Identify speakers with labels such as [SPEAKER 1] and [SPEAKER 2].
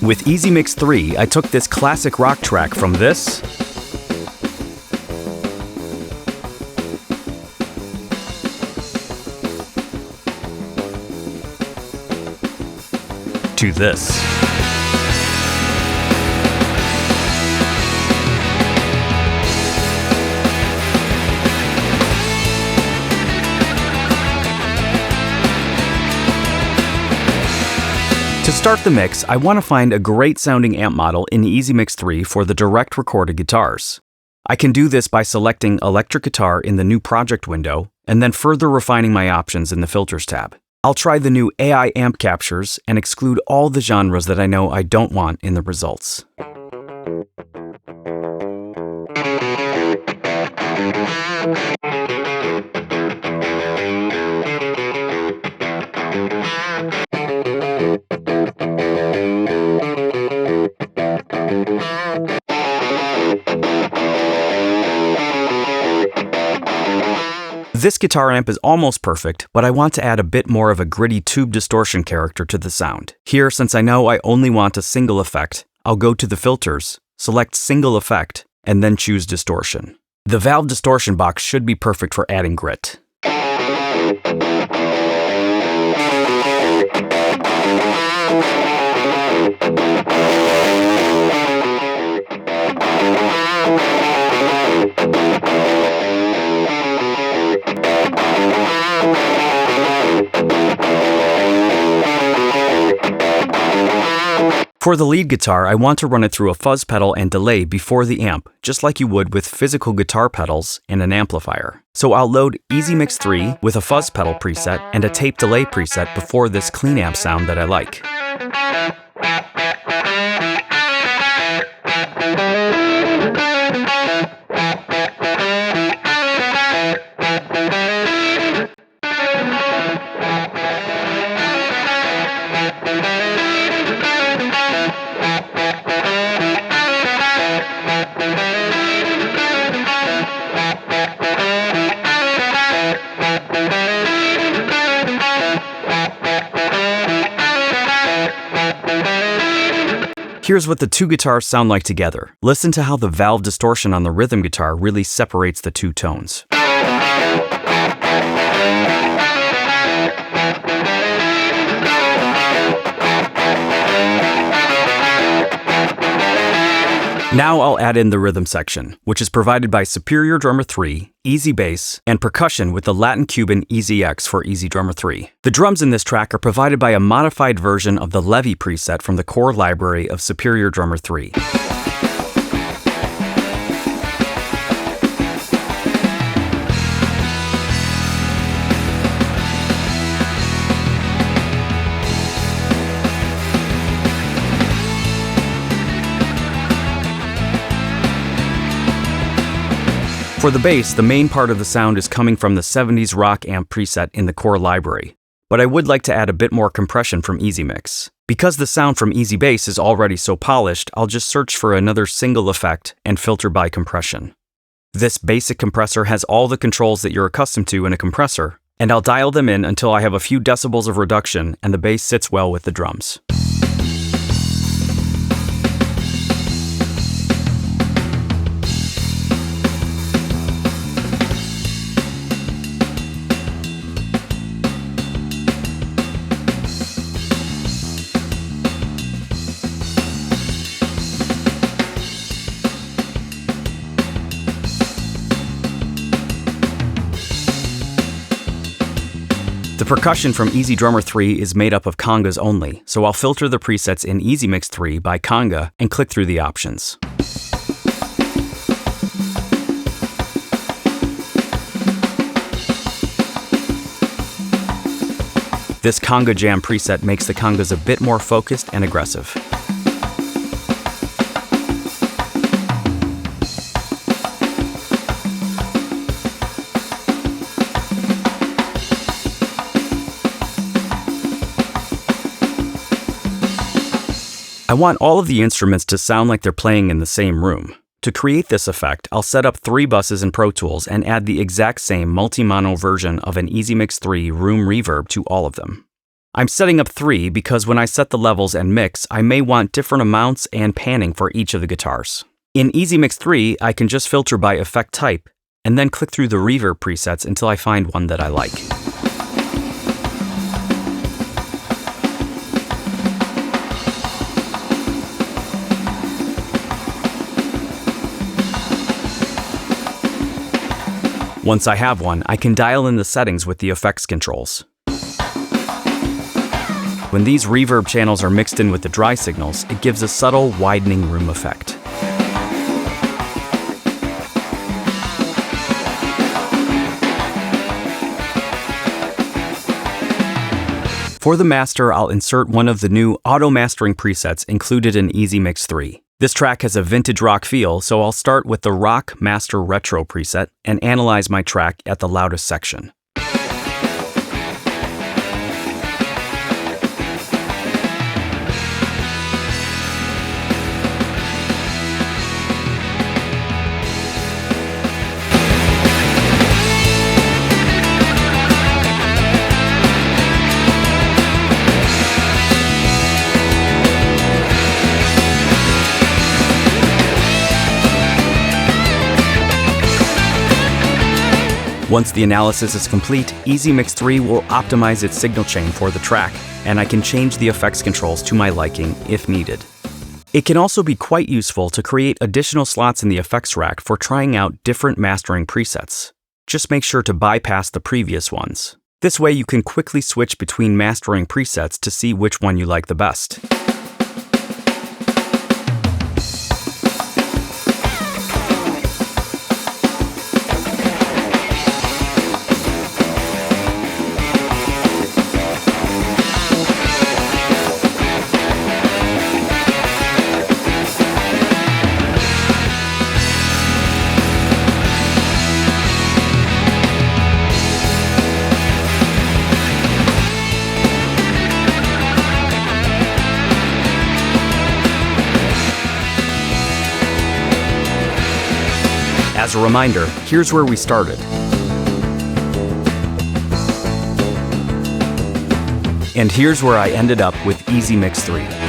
[SPEAKER 1] With EZmix 3, I took this classic rock track from this to this. To start the mix, I want to find a great sounding amp model in EZmix 3 for the direct recorded guitars. I can do this by selecting electric guitar in the new project window and then further refining my options in the filters tab. I'll try the new AI amp captures and exclude all the genres that I know I don't want in the results. This guitar amp is almost perfect, but I want to add a bit more of a gritty tube distortion character to the sound. Here, since I know I only want a single effect, I'll go to the filters, select single effect, and then choose distortion. The valve distortion box should be perfect for adding grit. For the lead guitar, I want to run it through a fuzz pedal and delay before the amp, just like you would with physical guitar pedals and an amplifier. So I'll load EZmix 3 with a fuzz pedal preset and a tape delay preset before this clean amp sound that I like. Here's what the two guitars sound like together. Listen to how the valve distortion on the rhythm guitar really separates the two tones. Now I'll add in the rhythm section, which is provided by Superior Drummer 3, EZbass, and Percussion with the Latin Cuban EZX for EZdrummer 3. The drums in this track are provided by a modified version of the Levy preset from the core library of Superior Drummer 3. For the bass, the main part of the sound is coming from the 70s rock amp preset in the core library, but I would like to add a bit more compression from EZmix. Because the sound from EZbass is already so polished, I'll just search for another single effect and filter by compression. This basic compressor has all the controls that you're accustomed to in a compressor, and I'll dial them in until I have a few decibels of reduction and the bass sits well with the drums. The percussion from EZdrummer 3 is made up of congas only, so I'll filter the presets in EZmix 3 by conga and click through the options. This conga jam preset makes the congas a bit more focused and aggressive. I want all of the instruments to sound like they're playing in the same room. To create this effect, I'll set up 3 buses in Pro Tools and add the exact same multi-mono version of an EZmix 3 room reverb to all of them. I'm setting up 3 because when I set the levels and mix, I may want different amounts and panning for each of the guitars. In EZmix 3, I can just filter by effect type, and then click through the reverb presets until I find one that I like. Once I have one, I can dial in the settings with the effects controls. When these reverb channels are mixed in with the dry signals, it gives a subtle widening room effect. For the master, I'll insert one of the new auto mastering presets included in EZmix 3. This track has a vintage rock feel, so I'll start with the Rock Master Retro preset and analyze my track at the loudest section. Once the analysis is complete, EZmix 3 will optimize its signal chain for the track, and I can change the effects controls to my liking if needed. It can also be quite useful to create additional slots in the effects rack for trying out different mastering presets. Just make sure to bypass the previous ones. This way you can quickly switch between mastering presets to see which one you like the best. As a reminder, here's where we started. And here's where I ended up with EZmix 3.